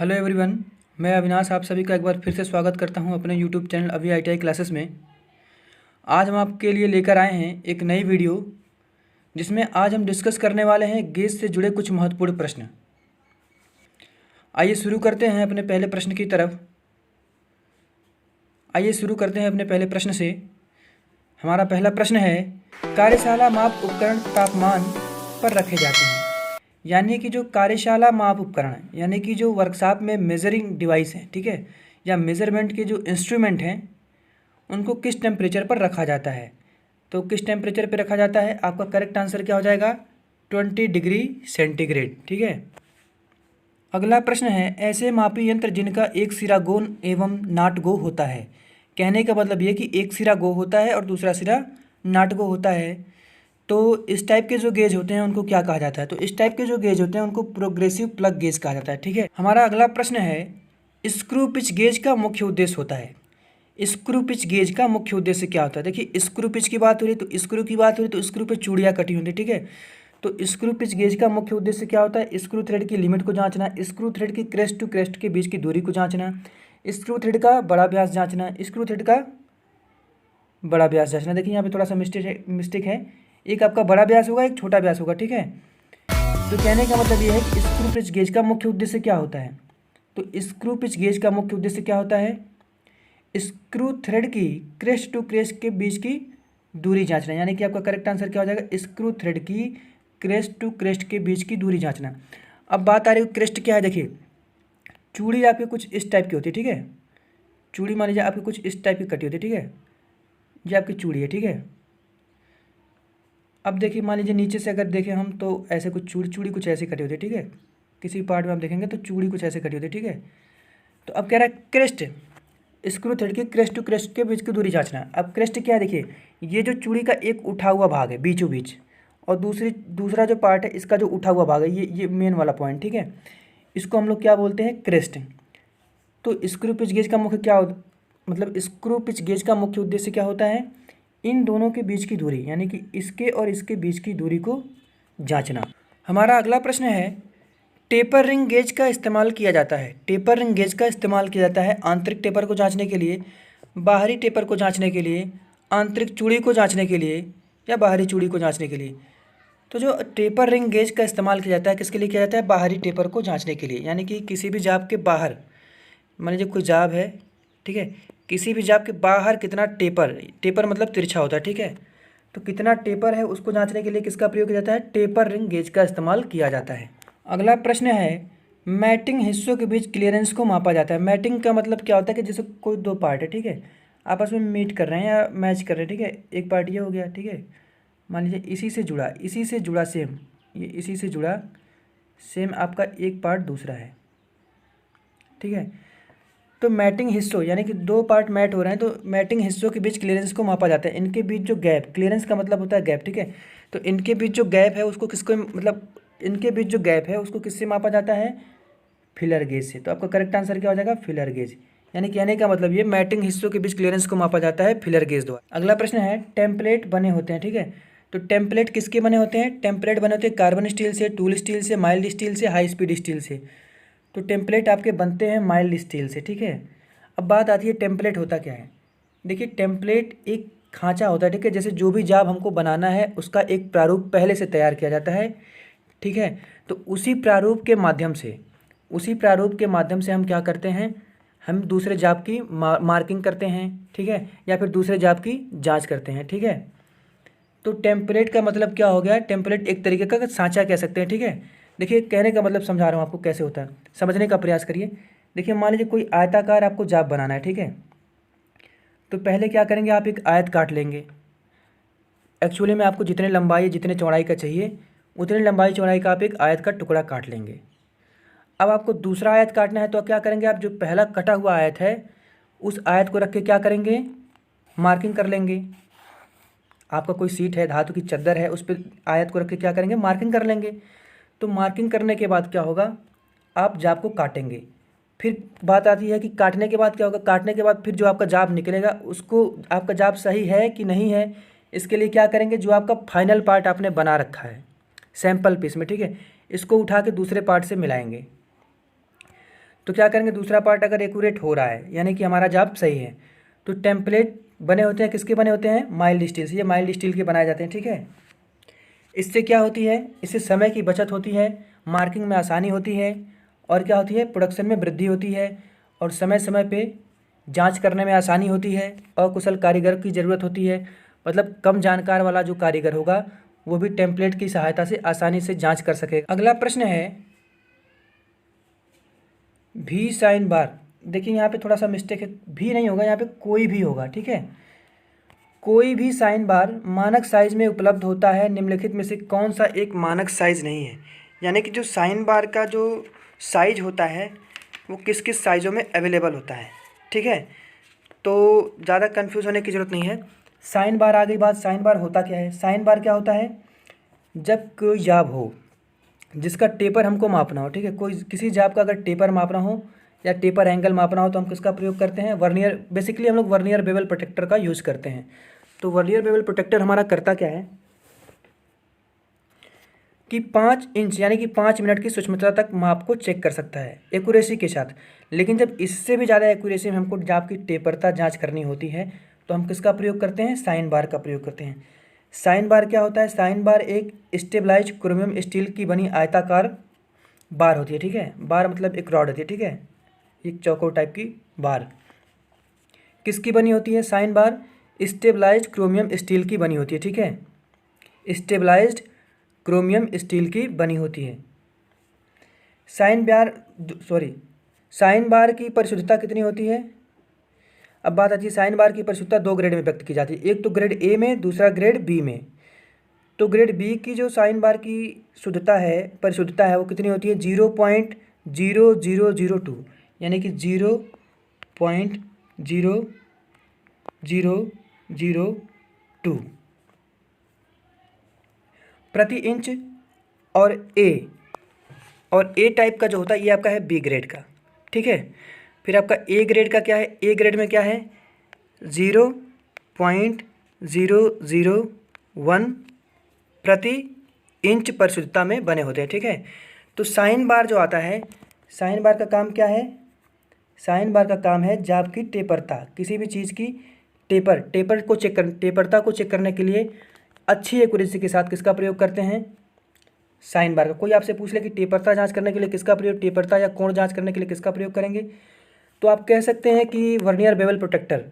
Hello everyone. मैं अविनाश आप सभी का एक बार फिर से स्वागत करता हूं अपने यूट्यूब चैनल अभी ITI क्लासेस में। आज हम आपके लिए लेकर आए हैं एक नई वीडियो, जिसमें आज हम डिस्कस करने वाले हैं गेज से जुड़े कुछ महत्वपूर्ण प्रश्न। आइए शुरू करते हैं अपने पहले प्रश्न की तरफ। आइए शुरू करते हैं अपने पहले प्रश्न से। हमारा पहला प्रश्न है, कार्यशाला माप उपकरण तापमान पर रखे जाते हैं। यानी कि जो कार्यशाला माप उपकरण है, यानी कि जो वर्कशॉप में मेजरिंग डिवाइस है, ठीक है, या मेजरमेंट के जो इंस्ट्रूमेंट हैं, उनको किस टेम्परेचर पर रखा जाता है। तो किस टेम्परेचर पर रखा जाता है, आपका करेक्ट आंसर क्या हो जाएगा, 20 डिग्री सेंटीग्रेड। ठीक है। अगला प्रश्न है, ऐसे मापी यंत्र जिनका एक सिरा गो एवं नाट गो होता है। कहने का मतलब ये कि एक सिरा गो होता है और दूसरा सिरा नाट गो होता है। तो इस टाइप के जो गेज होते हैं उनको क्या कहा जाता है, तो इस टाइप के जो गेज होते हैं उनको प्रोग्रेसिव प्लग गेज कहा जाता है। ठीक है। हमारा अगला प्रश्न है, स्क्रू पिच गेज का मुख्य उद्देश्य होता है। स्क्रू पिच गेज का मुख्य उद्देश्य क्या होता है। देखिए, स्क्रू पिच की बात हो रही तो स्क्रू की बात हो रही तो स्क्रू पे चूड़ियाँ कटी होती है। ठीक है। तो स्क्रू पिच गेज का मुख्य उद्देश्य क्या होता है, स्क्रू थ्रेड की लिमिट को जांचना, स्क्रू थ्रेड की क्रेस्ट टू क्रेस्ट के बीच की दूरी को जांचना, स्क्रू थ्रेड का बड़ा व्यास जांचना, स्क्रू थ्रेड का बड़ा व्यास जांचना। देखिए यहाँ पे थोड़ा सा मिस्टेक है, एक आपका बड़ा व्यास होगा, एक छोटा व्यास होगा। ठीक है। तो कहने का मतलब ये है कि स्क्रू पिच गेज का मुख्य उद्देश्य क्या होता है। तो स्क्रू पिच गेज का मुख्य उद्देश्य क्या होता है, स्क्रू थ्रेड की क्रेस्ट टू क्रेस्ट के बीच की दूरी जांचना। यानी कि आपका करेक्ट आंसर क्या हो जाएगा, स्क्रू थ्रेड की क्रेस्ट टू क्रेस्ट के बीच की दूरी जांचना। अब बात आ रही है क्रेस्ट क्या है। देखिए, चूड़ी आपके कुछ इस टाइप की होती है। ठीक है। चूड़ी मान लीजिए आपकी कुछ इस टाइप की कटी होती है। ठीक है। ये आपकी चूड़ी है। ठीक है। अब देखिए, मान लीजिए नीचे से अगर देखें हम तो ऐसे कुछ चूड़ी कुछ ऐसे कटी होती है। ठीक है। किसी पार्ट में आप देखेंगे तो चूड़ी कुछ ऐसे कटी होती है। ठीक है। तो अब कह रहा है क्रेस्ट, स्क्रू थ्रेड की क्रेस्ट टू क्रेस्ट के बीच की दूरी जांचना। अब क्रेस्ट क्या है, देखिए ये जो चूड़ी का एक उठा हुआ भाग है बीचों बीच, और दूसरा जो पार्ट है इसका जो उठा हुआ भाग है, ये मेन वाला पॉइंट। ठीक है। इसको हम लोग क्या बोलते हैं, क्रेस्ट। तो स्क्रू पिच गेज का मुख्य मतलब स्क्रू पिच गेज का मुख्य उद्देश्य क्या होता है, इन दोनों के बीच की दूरी, यानी कि इसके और इसके बीच की दूरी को जांचना। हमारा अगला प्रश्न है, टेपर रिंग गेज का इस्तेमाल किया जाता है। टेपर रिंग गेज का इस्तेमाल किया जाता है आंतरिक टेपर को जांचने के लिए, बाहरी टेपर को जांचने के लिए, आंतरिक चूड़ी को जांचने के लिए, या बाहरी चूड़ी को जांचने के लिए। तो जो टेपर रिंग गेज का इस्तेमाल किया जाता है किसके लिए किया जाता है, बाहरी टेपर को जांचने के लिए। यानी कि किसी भी जाब के बाहर, मान लीजिए कोई जाब है, ठीक है, किसी भी जाब के बाहर कितना टेपर मतलब तिरछा होता है। ठीक है। तो कितना टेपर है उसको जांचने के लिए किसका प्रयोग किया जाता है, टेपर रिंग गेज का इस्तेमाल किया जाता है। अगला प्रश्न है, मैटिंग हिस्सों के बीच क्लियरेंस को मापा जाता है। मैटिंग का मतलब क्या होता है कि जैसे कोई दो पार्ट है, ठीक है, आपस में मीट कर रहे हैं या मैच कर रहे हैं। ठीक है। एक पार्ट ये हो गया। ठीक है। मान लीजिए इसी से जुड़ा सेम, ये इसी से जुड़ा सेम आपका एक पार्ट दूसरा है। ठीक है। तो मैटिंग हिस्सों, यानी कि दो पार्ट मैट हो रहे हैं, तो मैटिंग हिस्सों के बीच क्लियरेंस को मापा जाता है। इनके बीच जो गैप, क्लियरेंस का मतलब होता है गैप। ठीक है। तो इनके बीच जो गैप है उसको किसको मतलब इनके बीच जो गैप है उसको किससे मापा जाता है, फिलर गेज से। तो आपका करेक्ट आंसर क्या हो जाएगा, फिलर गेज। यानी कहने का मतलब ये मैटिंग हिस्सों के बीच क्लियरेंस को मापा जाता है फिलर गेज द्वारा। अगला प्रश्न है, टेम्पलेट बने होते हैं। ठीक है। तो टेम्पलेट किसके बने होते हैं, टेम्पलेट बने होते हैं कार्बन स्टील से, टूल स्टील से, माइल्ड स्टील से, हाई स्पीड स्टील से। तो टेम्पलेट आपके बनते हैं माइल्ड स्टील से। ठीक है। अब बात आती है टेम्पलेट होता क्या है। देखिए, टेम्पलेट एक खांचा होता है। ठीक है। जैसे जो भी जाब हमको बनाना है उसका एक प्रारूप पहले से तैयार किया जाता है। ठीक है। तो उसी प्रारूप के माध्यम से हम क्या करते हैं, हम दूसरे जाब की मार्किंग करते हैं। ठीक है। या फिर दूसरे जाब की जांच करते हैं। ठीक है। तो टेम्पलेट का मतलब क्या हो गया, टेम्पलेट एक तरीके का सांचा कह सकते हैं। ठीक है। देखिए, कहने का मतलब समझा रहा हूँ आपको कैसे होता है, समझने का प्रयास करिए। देखिए, मान लीजिए कोई आयताकार आपको जाब बनाना है। ठीक है। तो पहले क्या करेंगे, आप एक आयत काट लेंगे। एक्चुअली में आपको जितने लंबाई जितने चौड़ाई का चाहिए उतने लंबाई चौड़ाई का आप एक आयत का टुकड़ा काट लेंगे। अब आपको दूसरा आयत काटना है तो क्या करेंगे, आप जो पहला कटा हुआ आयत है उस आयत को रख के क्या करेंगे, मार्किंग कर लेंगे। आपका कोई सीट है, धातु की चद्दर है, उस पर आयत को रख के क्या करेंगे, मार्किंग कर लेंगे। तो मार्किंग करने के बाद क्या होगा, आप जाब को काटेंगे। फिर बात आती है कि काटने के बाद क्या होगा, काटने के बाद फिर जो आपका जाब निकलेगा उसको, आपका जाब सही है कि नहीं है, इसके लिए क्या करेंगे, जो आपका फाइनल पार्ट आपने बना रखा है सैंपल पीस में, ठीक है, इसको उठा के दूसरे पार्ट से मिलाएंगे। तो क्या करेंगे, दूसरा पार्ट अगर एक्यूरेट हो रहा है यानी कि हमारा जवाब सही है, तो टेम्पलेट बने होते हैं, किसके बने होते हैं, माइल्ड स्टील से। ये माइल्ड स्टील के बनाए जाते हैं, ठीक है। इससे क्या होती है, इससे समय की बचत होती है, मार्किंग में आसानी होती है, और क्या होती है, प्रोडक्शन में वृद्धि होती है, और समय समय पे जांच करने में आसानी होती है, और कुशल कारीगर की ज़रूरत होती है। मतलब कम जानकार वाला जो कारीगर होगा वो भी टेम्पलेट की सहायता से आसानी से जांच कर सकेगा। अगला प्रश्न है भी साइन बार। देखिए यहाँ पे थोड़ा सा मिस्टेक है, भी नहीं होगा, यहाँ पे कोई भी होगा, ठीक है। कोई भी साइन बार मानक साइज में उपलब्ध होता है, निम्नलिखित में से कौन सा एक मानक साइज नहीं है। यानी कि जो साइन बार का जो साइज होता है वो किस किस साइज़ों में अवेलेबल होता है, ठीक है। तो ज़्यादा कंफ्यूज होने की ज़रूरत नहीं है। साइन बार आ गई बात, साइन बार होता क्या है। साइन बार क्या होता है, जब कोई जाब हो जिसका टेपर हमको मापना हो, ठीक है, कोई किसी जाब का अगर टेपर मापना हो या टेपर एंगल मापना हो तो हम किसका प्रयोग करते हैं, वर्नियर। बेसिकली हम लोग वर्नियर बेवल प्रोटेक्टर का यूज़ करते हैं। तो वर्नियर बेवल प्रोटेक्टर हमारा करता क्या है कि 5 इंच यानी कि 5 मिनट की सूक्ष्मता तक माप को चेक कर सकता है एक्यूरेसी के साथ। लेकिन जब इससे भी ज़्यादा एक्यूरेसी में हमको जाब की टेपरता जांच करनी होती है तो हम किसका प्रयोग करते हैं, साइन बार का प्रयोग करते हैं। साइन बार क्या होता है, साइन बार एक स्टेबलाइज्ड क्रोमियम स्टील की बनी आयताकार बार होती है, ठीक है। बार मतलब एक रॉड होती है, ठीक है, एक चौकोर टाइप की बार। किसकी बनी होती है, sine bar stabilised chromium steel की बनी होती है, ठीक है। स्टेबलाइज्ड क्रोमियम स्टील की बनी होती है। साइन बार की परिशुद्धता कितनी होती है। अब बात आती है, साइन बार की परिशुद्धता 2 ग्रेड में व्यक्त की जाती है, एक तो ग्रेड ए में, दूसरा ग्रेड बी में। तो ग्रेड बी की जो साइन बार की शुद्धता है, परिशुद्धता है, वो कितनी होती है, 0.0002 यानी कि 0.0002 प्रति इंच। और ए टाइप का जो होता है ये आपका है बी ग्रेड का, ठीक है। फिर आपका ए ग्रेड का क्या है, ए ग्रेड में क्या है, 0.001 प्रति इंच परिशुद्धता में बने होते हैं, ठीक है। तो साइन बार जो आता है, साइन बार का काम क्या है, साइन बार का काम है जाब की टेपरता, किसी भी चीज़ की टेपरता को चेक करने के लिए अच्छी एक्यूरेसी के साथ किसका प्रयोग करते हैं, साइन बार का। कोई आपसे पूछ ले कि टेपरता जांच करने के लिए किसका प्रयोग, टेपरता या कोण जांच करने के लिए किसका प्रयोग करेंगे, तो आप कह सकते हैं कि वर्नियर बेवल प्रोटेक्टर।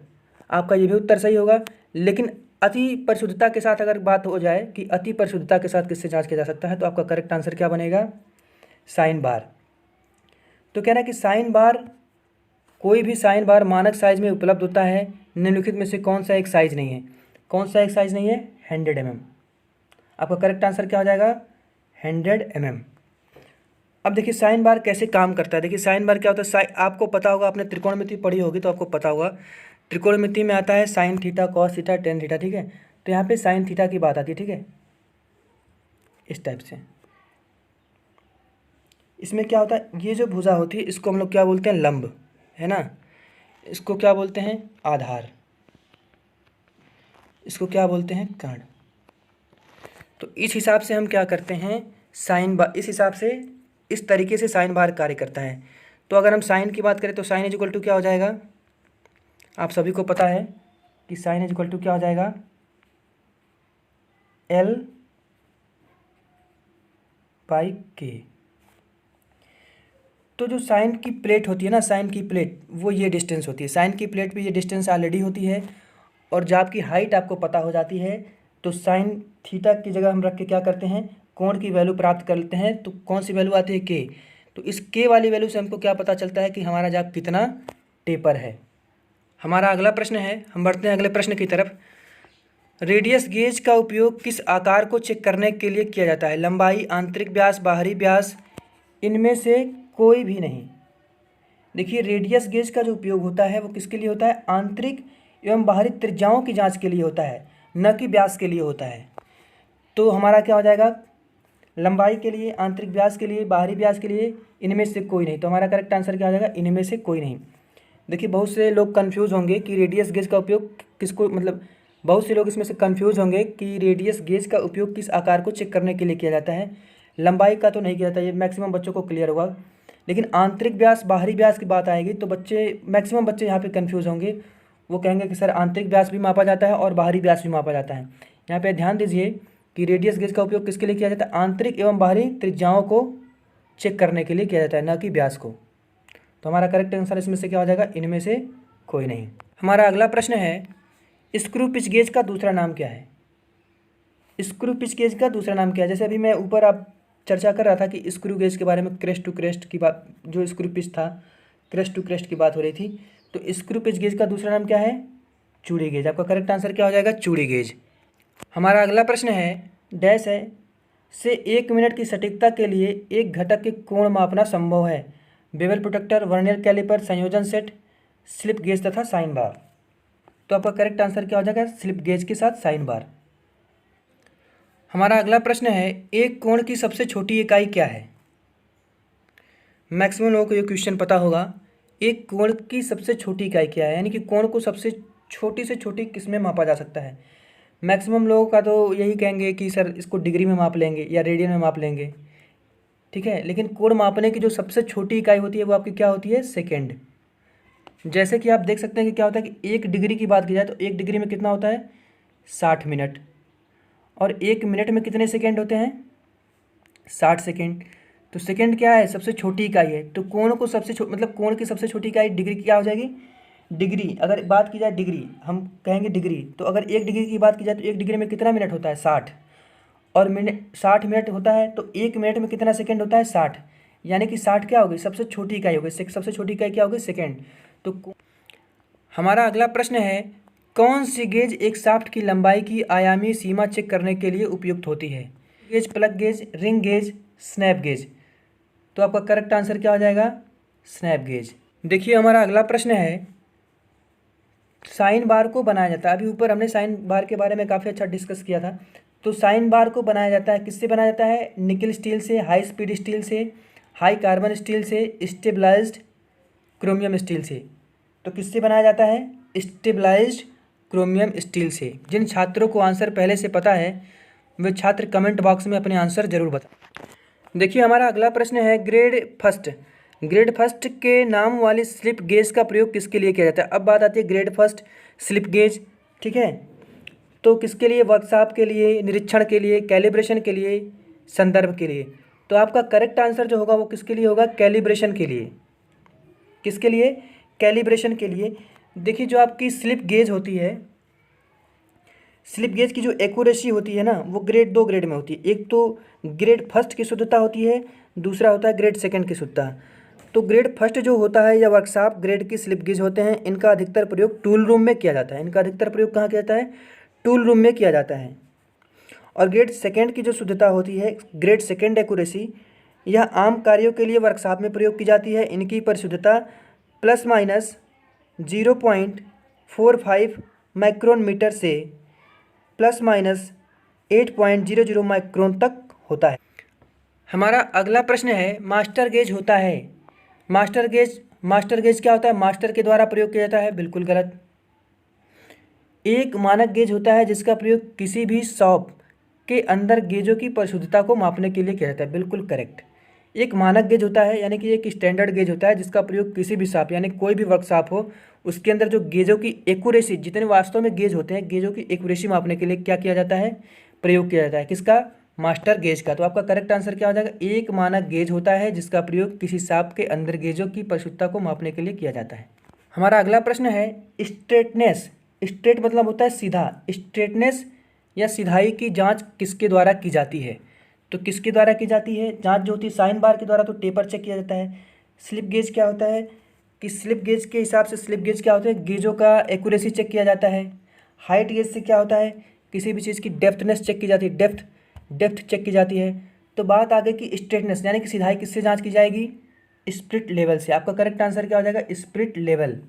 आपका ये भी उत्तर सही होगा। लेकिन अति परिशुद्धता के साथ अगर बात हो जाए कि अति परिशुद्धता के साथ किससे जांच किया जा सकता है, तो आपका करेक्ट आंसर क्या बनेगा, साइन बार। तो कह रहा है कि साइन बार, कोई भी साइन बार मानक साइज में उपलब्ध होता है, निम्नलिखित में से कौन सा एक साइज नहीं है। कौन सा एक साइज नहीं है, 100 mm। आपका करेक्ट आंसर क्या हो जाएगा, 100 mm। अब देखिए साइन बार कैसे काम करता है। देखिए साइन बार क्या होता है, आपको पता होगा, आपने त्रिकोणमिति पढ़ी होगी तो आपको पता होगा। त्रिकोणमिति में आता है sine theta, cos theta, tan theta, ठीक है। तो यहाँ पे साइन थीटा की बात आती है, ठीक है, इस टाइप से। इसमें क्या होता है, ये जो भुजा होती है इसको हम लोग क्या बोलते हैं, लंब, है ना। इसको क्या बोलते हैं, आधार। इसको क्या बोलते हैं, कर्ण। तो इस हिसाब से हम क्या करते हैं, साइन बार, इस हिसाब से, इस तरीके से साइन बार कार्य करता है। तो अगर हम साइन की बात करें तो साइन इज इक्वल टू क्या हो जाएगा, आप सभी को पता है कि साइन इज इक्वल टू क्या हो जाएगा, L/K। तो जो साइन की प्लेट होती है ना, साइन की प्लेट, वो ये डिस्टेंस होती है। साइन की प्लेट पे ये डिस्टेंस ऑलरेडी होती है, और जब आपकी हाइट आपको पता हो जाती है तो साइन थीटा की जगह हम रख के क्या करते हैं, कोण की वैल्यू प्राप्त कर लेते हैं। तो कौन सी वैल्यू आती है, के। तो इस के वाली वैल्यू से हमको क्या पता चलता है कि हमारा जाब कितना टेपर है। हमारा अगला प्रश्न है, हम बढ़ते हैं अगले प्रश्न की तरफ। रेडियस गेज का उपयोग किस आकार को चेक करने के लिए किया जाता है, लंबाई, आंतरिक व्यास, बाहरी व्यास, इनमें से कोई भी नहीं। देखिए रेडियस गेज का जो उपयोग होता है वो किसके लिए होता है, आंतरिक एवं बाहरी त्रिज्याओं की जांच के लिए होता है, न कि व्यास के लिए होता है। तो हमारा क्या हो जाएगा, लंबाई के लिए, आंतरिक व्यास के लिए, बाहरी व्यास के लिए, इनमें से कोई नहीं। तो हमारा करेक्ट आंसर क्या हो जाएगा, इनमें से कोई नहीं। देखिए बहुत से लोग कंफ्यूज होंगे कि रेडियस गेज का उपयोग किसको, मतलब बहुत से लोग इसमें से कंफ्यूज होंगे कि रेडियस गेज का उपयोग किस आकार को चेक करने के लिए किया जाता है। लंबाई का तो नहीं किया जाता, ये मैक्सिमम बच्चों को क्लियर होगा। लेकिन आंतरिक व्यास बाहरी व्यास की बात आएगी तो बच्चे, मैक्सिमम बच्चे यहाँ पे कंफ्यूज होंगे। वो कहेंगे कि सर आंतरिक व्यास भी मापा जाता है और बाहरी व्यास भी मापा जाता है। यहाँ पे ध्यान दीजिए कि रेडियस गेज का उपयोग किसके लिए किया जाता है? आंतरिक एवं बाहरी त्रिज्याओं को चेक करने के लिए किया जाता है, न कि व्यास को। तो हमारा करेक्ट आंसर इसमें से क्या हो जाएगा? इनमें से कोई नहीं। हमारा अगला प्रश्न है, स्क्रू पिच गेज का दूसरा नाम क्या है? स्क्रू पिच गेज का दूसरा नाम क्या है? जैसे अभी मैं ऊपर आप चर्चा कर रहा था कि स्क्रू गेज के बारे में, क्रेस्ट टू क्रेस्ट की बात, जो स्क्रू पिच था क्रेस्ट टू क्रेस्ट की बात हो रही थी। तो स्क्रू पिच गेज का दूसरा नाम क्या है? चूड़ी गेज। आपका करेक्ट आंसर क्या हो जाएगा? चूड़ी गेज। हमारा अगला प्रश्न है, डैश है से 1 मिनट की सटीकता के लिए एक घटक के कोण मापना संभव है? बेवल प्रोटेक्टर, वर्नियर कैलिपर, संयोजन सेट, स्लिप गेज तथा साइन बार। तो आपका करेक्ट आंसर क्या हो जाएगा? स्लिप गेज के साथ साइन बार। हमारा अगला प्रश्न है, एक कोण की सबसे छोटी इकाई क्या है? मैक्सिमम लोगों को ये क्वेश्चन पता होगा। एक कोण की सबसे छोटी इकाई क्या है, यानी कि कोण को सबसे छोटी से छोटी किस में मापा जा सकता है? मैक्सिमम लोगों का तो यही कहेंगे कि सर इसको डिग्री में माप लेंगे या रेडियन में माप लेंगे, ठीक है। लेकिन कोण मापने की जो सबसे छोटी इकाई होती है वो आपकी क्या होती है? सेकेंड। जैसे कि आप देख सकते हैं कि क्या होता है कि 1 डिग्री की बात की जाए तो 1 डिग्री में कितना होता है? 60 मिनट। और 1 मिनट में कितने सेकेंड होते हैं? 60 सेकेंड। तो सेकेंड क्या है? सबसे छोटी इकाई है। तो कोण को मतलब कोण की सबसे छोटी इकाई डिग्री की क्या हो जाएगी? डिग्री। अगर बात की जाए डिग्री, हम कहेंगे डिग्री, तो अगर 1 डिग्री की बात की जाए तो 1 डिग्री में कितना मिनट होता है? 60। और मिनट 60 मिनट होता है तो 1 मिनट में कितना सेकेंड होता है? 60। यानी कि 60 क्या होगी? सबसे छोटी इकाई होगी। सबसे छोटी इकाई क्या होगी? सेकेंड। तो हमारा अगला प्रश्न है, कौन सी गेज एक शाफ्ट की लंबाई की आयामी सीमा चेक करने के लिए उपयुक्त होती है? Gauge, plug gauge, ring gauge, snap gauge. तो आपका करेक्ट आंसर क्या हो जाएगा? Snap gauge. देखिए हमारा अगला प्रश्न है, साइन बार को बनाया जाता है। अभी ऊपर हमने साइन बार के बारे में काफ़ी अच्छा डिस्कस किया था। तो साइन बार को बनाया जाता है, किससे बनाया जाता है? निकल स्टील से, हाई स्पीड स्टील से, हाई कार्बन स्टील से, स्टेबलाइज्ड क्रोमियम स्टील से। तो किससे बनाया जाता है? स्टेबलाइज्ड क्रोमियम स्टील से। जिन छात्रों को आंसर पहले से पता है वे छात्र कमेंट बॉक्स में अपने आंसर जरूर बताएं। देखिए हमारा अगला प्रश्न है, ग्रेड फर्स्ट। ग्रेड फर्स्ट के नाम वाली स्लिप गेज का प्रयोग किसके लिए किया जाता है? अब बात आती है ग्रेड फर्स्ट स्लिप गेज, ठीक है। तो किसके लिए? वर्कशॉप के लिए, निरीक्षण के लिए, कैलिब्रेशन के लिए, संदर्भ के लिए। तो आपका करेक्ट आंसर जो होगा वो किसके लिए होगा? कैलिब्रेशन के लिए। किसके लिए? कैलिब्रेशन के लिए। देखिए जो आपकी स्लिप गेज होती है, स्लिप गेज की जो एक्यूरेसी होती है ना, वो ग्रेड 2 ग्रेड में होती है। एक तो ग्रेड फर्स्ट की शुद्धता होती है, दूसरा होता है ग्रेड सेकंड की शुद्धता। तो ग्रेड फर्स्ट जो होता है या वर्कशॉप ग्रेड की स्लिप गेज होते हैं, इनका अधिकतर प्रयोग टूल रूम में किया जाता है। इनका अधिकतर प्रयोग कहाँ किया जाता है? टूल रूम में किया जाता है। और ग्रेड सेकंड की जो शुद्धता होती है, ग्रेड सेकंड एक्यूरेसी, यह आम कार्यों के लिए वर्कशॉप में प्रयोग की जाती है। इनकी परिशुद्धता ±0.45 माइक्रोन मीटर से ±8.00 माइक्रोन तक होता है। हमारा अगला प्रश्न है, मास्टर गेज होता है। मास्टर गेज क्या होता है? मास्टर के द्वारा प्रयोग किया जाता है। बिल्कुल गलत। एक मानक गेज होता है जिसका प्रयोग किसी भी शॉप के अंदर गेजों की परिशुद्धता को मापने के लिए किया जाता है। बिल्कुल करेक्ट। एक मानक गेज होता है यानी कि एक स्टैंडर्ड गेज होता है जिसका प्रयोग किसी भी शॉप यानी कोई भी वर्कशॉप हो उसके अंदर जो गेजों की एक्यूरेसी, जितने वास्तव में गेज होते हैं, गेजों की एक्यूरेसी मापने के लिए क्या किया जाता है? प्रयोग किया जाता है। किसका? मास्टर गेज का। तो आपका करेक्ट आंसर क्या हो जाएगा? एक मानक गेज होता है जिसका प्रयोग किसी शॉप के अंदर गेजों की परिशुद्धता को मापने के लिए किया जाता है। हमारा अगला प्रश्न है, स्ट्रेटनेस। स्ट्रेट मतलब होता है सीधा। स्ट्रेटनेस या सीधाई की जांच किसके द्वारा की जाती है? तो किसके द्वारा की जाती है जांच जो होती है? साइन बार के द्वारा। तो टेपर चेक किया जाता है। स्लिप गेज क्या होता है कि स्लिप गेज के हिसाब से स्लिप गेज क्या होता है? गेजों का एक्यूरेसी चेक किया जाता है। हाइट गेज से क्या होता है? किसी भी चीज़ की डेप्थनेस चेक की जाती है। डेप्थ चेक की जाती है। तो बात आ गई कि स्ट्रेटनेस यानी कि सीधाई किससे जांच की जाएगी? स्पिरिट लेवल से। आपका करेक्ट आंसर क्या हो जाएगा? Spirit level.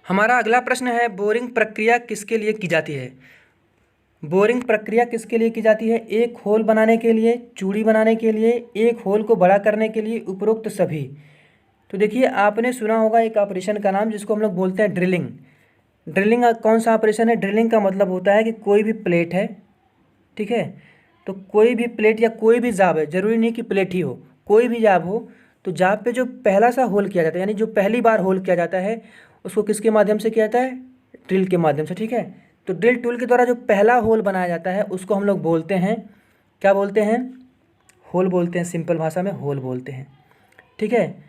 हमारा अगला प्रश्न है, बोरिंग प्रक्रिया किसके लिए की जाती है? बोरिंग प्रक्रिया किसके लिए की जाती है? एक होल बनाने के लिए, चूड़ी बनाने के लिए, एक होल को बड़ा करने के लिए, उपरोक्त सभी। तो देखिए आपने सुना होगा एक ऑपरेशन का नाम जिसको हम लोग बोलते हैं ड्रिलिंग। ड्रिलिंग कौन सा ऑपरेशन है? ड्रिलिंग का मतलब होता है कि कोई भी प्लेट है, ठीक है, तो कोई भी प्लेट या कोई भी जाब है, जरूरी नहीं कि प्लेट ही हो, कोई भी जाब हो तो जाब पे जो पहला सा होल किया जाता है, यानी जो पहली बार होल किया जाता है, उसको किसके माध्यम से किया जाता है? ड्रिल के माध्यम से, ठीक है। तो ड्रिल टूल के द्वारा जो पहला होल बनाया जाता है उसको हम लोग बोलते हैं, क्या बोलते हैं? होल बोलते हैं, सिंपल भाषा में होल बोलते हैं, ठीक है।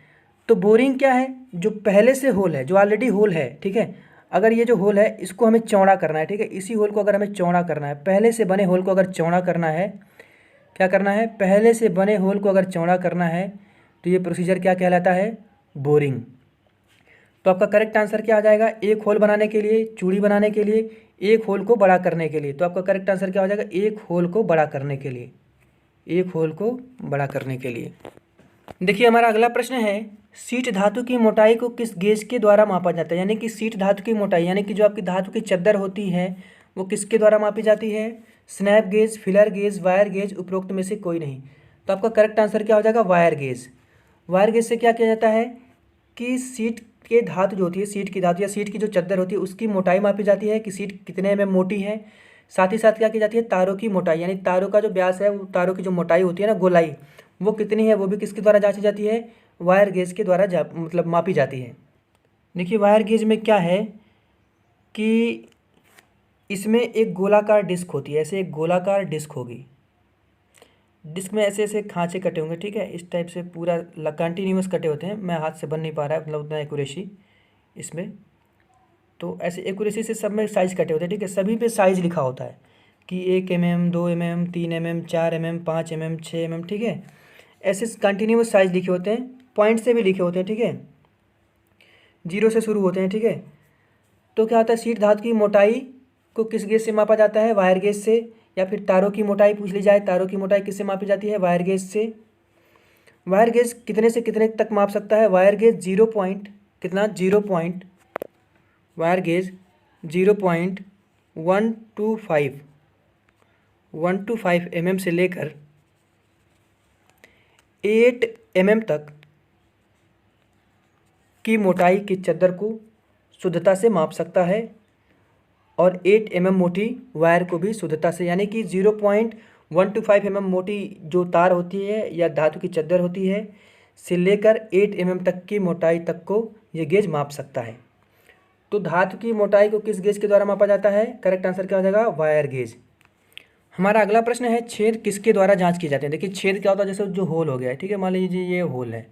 तो बोरिंग क्या है? जो पहले से होल है, जो ऑलरेडी होल है, ठीक है। अगर ये जो होल है इसको हमें चौड़ा करना है, ठीक है। इसी होल को अगर हमें चौड़ा करना है, पहले से बने होल को अगर चौड़ा करना है, क्या करना है? पहले से बने होल को अगर चौड़ा करना है तो ये प्रोसीजर क्या कहलाता है? बोरिंग। तो आपका करेक्ट आंसर क्या आ जाएगा? एक होल बनाने के लिए, चूड़ी बनाने के लिए, एक होल को बड़ा करने के लिए। तो आपका करेक्ट आंसर क्या हो जाएगा? एक होल को बड़ा करने के लिए, एक होल को बड़ा करने के लिए। देखिए हमारा अगला प्रश्न है, शीट धातु की मोटाई को किस गेज के द्वारा मापा जाता है? यानी कि शीट धातु की मोटाई, यानी कि जो आपकी धातु की चद्दर होती है वो किसके द्वारा मापी जाती है? Snap gauge, filler gauge, wire gauge, उपरोक्त में से कोई नहीं। तो आपका करेक्ट आंसर क्या हो जाएगा? Wire gauge. वायर गेज से क्या किया जाता है कि शीट के धातु जो होती है, शीट की धातु या शीट की जो चद्दर होती है उसकी मोटाई मापी जाती है कि शीट कितने में मोटी है। साथ ही साथ क्या की जाती है? तारों की मोटाई, यानी तारों का जो व्यास है, वो तारों की जो मोटाई होती है ना, गोलाई, वो कितनी है, वो भी किसके द्वारा जांची जाती है? वायर गेज के द्वारा मतलब मापी जाती है। देखिए वायर गेज में क्या है कि इसमें एक गोलाकार डिस्क होती है, ऐसे एक गोलाकार डिस्क होगी, डिस्क में ऐसे ऐसे खांचे कटे होंगे, ठीक है। इस टाइप से पूरा कंटिन्यूअस कटे होते हैं, मैं हाथ से बन नहीं पा रहा है मतलब उतना एक्यूरेसी इसमें। तो ऐसे एक्यूरेसी से सब में साइज़ कटे होते हैं, ठीक है। सभी पे साइज़ लिखा होता है कि 1 mm, 2 mm, 3 mm, 4 mm, 5 mm, 6 mm, ठीक है। ऐसे कंटिन्यूअस साइज़ लिखे होते हैं, पॉइंट से भी लिखे होते हैं, ठीक है, 0 से शुरू होते हैं, ठीक है। तो क्या होता है? शीट धातु की मोटाई को किस गेज से मापा जाता है? वायर गेज से। या फिर तारों की मोटाई पूछ ली जाए, तारों की मोटाई किससे मापी जाती है? वायर गेज से। वायर गेज कितने से कितने तक माप सकता है? वायर गेज 0 पॉइंट कितना? 0 पॉइंट, वायर गेज 0.125 mm से लेकर 8 mm तक की मोटाई की चद्दर को शुद्धता से माप सकता है, और 8 mm मोटी वायर को भी शुद्धता से, यानी कि 0.125 mm मोटी जो तार होती है या धातु की चद्दर होती है से लेकर 8 mm तक की मोटाई तक को ये गेज माप सकता है। तो धातु की मोटाई को किस गेज के द्वारा मापा जाता है? करेक्ट आंसर क्या हो जाएगा? Wire gauge. हमारा अगला प्रश्न है, छेद किसके द्वारा जांच की जाती है? देखिए छेद क्या होता है? जैसे जो होल हो गया है, ठीक है, मान लीजिए ये होल है,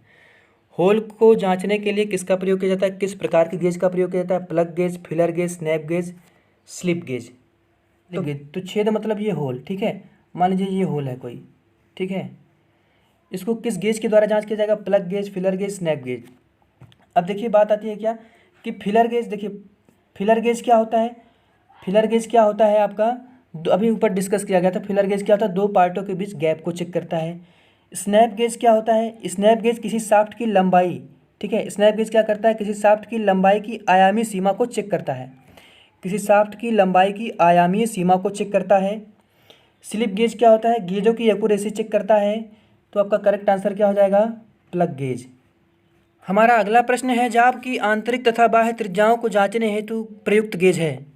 होल को जांचने के लिए किसका प्रयोग किया जाता है? किस प्रकार की गेज का प्रयोग किया जाता है? Plug gauge, filler gauge, snap gauge, slip gauge. तो छेद मतलब ये होल, ठीक है, मान लीजिए ये होल है कोई, ठीक है, इसको किस गेज के द्वारा जांच किया जाएगा? Plug gauge, filler gauge, snap gauge. अब देखिए बात आती है क्या कि फिलर गेज, देखिए फिलर गेज क्या होता है? फिलर गेज क्या होता है आपका? अभी ऊपर डिस्कस किया गया था। फिलर गेज क्या होता है? दो पार्टों के बीच गैप को चेक करता है। स्नैप गेज क्या होता है? स्नैप गेज किसी शाफ्ट की लंबाई, ठीक है, स्नैप गेज क्या करता है? किसी शाफ्ट की लंबाई की आयामी सीमा को चेक करता है, किसी शाफ्ट की लंबाई की आयामी सीमा को चेक करता है। स्लिप गेज क्या होता है? गेजों की एक्यूरेसी चेक करता है। तो आपका करेक्ट आंसर क्या हो जाएगा? Plug gauge. हमारा अगला प्रश्न है, जाब की आंतरिक तथा बाह्य त्रिज्याओं को जांचने हेतु प्रयुक्त गेज है।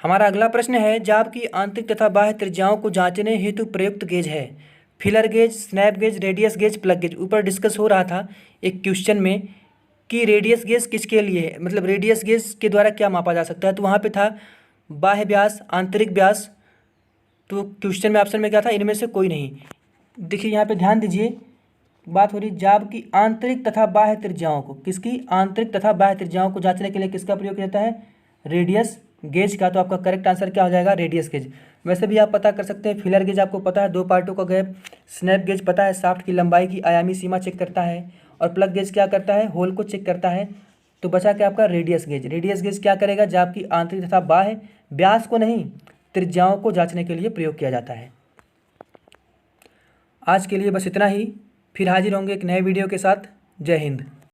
हमारा अगला प्रश्न है, जाब की आंतरिक तथा बाह्य त्रिज्याओं को जांचने हेतु प्रयुक्त गेज है। Filler gauge, snap gauge, radius gauge, plug gauge. ऊपर डिस्कस हो रहा था एक क्वेश्चन में कि रेडियस गेज किसके लिए है, मतलब रेडियस गेज के द्वारा क्या मापा जा सकता है। तो वहाँ पे था बाह्य व्यास, आंतरिक व्यास। तो क्वेश्चन में ऑप्शन में क्या था? इनमें से कोई नहीं। देखिए यहाँ पे ध्यान दीजिए, बात हो रही जाब की आंतरिक तथा बाह्य त्रिज्याओं को, किसकी? आंतरिक तथा बाह्य त्रिज्याओं को जांचने के लिए किसका प्रयोग किया जाता है? रेडियस गेज का। तो आपका करेक्ट आंसर क्या हो जाएगा? Radius gauge. वैसे भी आप पता कर सकते हैं, फिलर गेज आपको पता है दो पार्टों का गैप, स्नैप गेज पता है शाफ्ट की लंबाई की आयामी सीमा चेक करता है, और प्लग गेज क्या करता है? होल को चेक करता है। तो बचा क्या आपका? Radius gauge. रेडियस गेज क्या करेगा? जाब की आंतरिक तथा बाह्य व्यास को नहीं, त्रिज्याओं को जांचने के लिए प्रयोग किया जाता है। आज के लिए बस इतना ही, फिर हाजिर होंगे एक नए वीडियो के साथ। जय हिंद।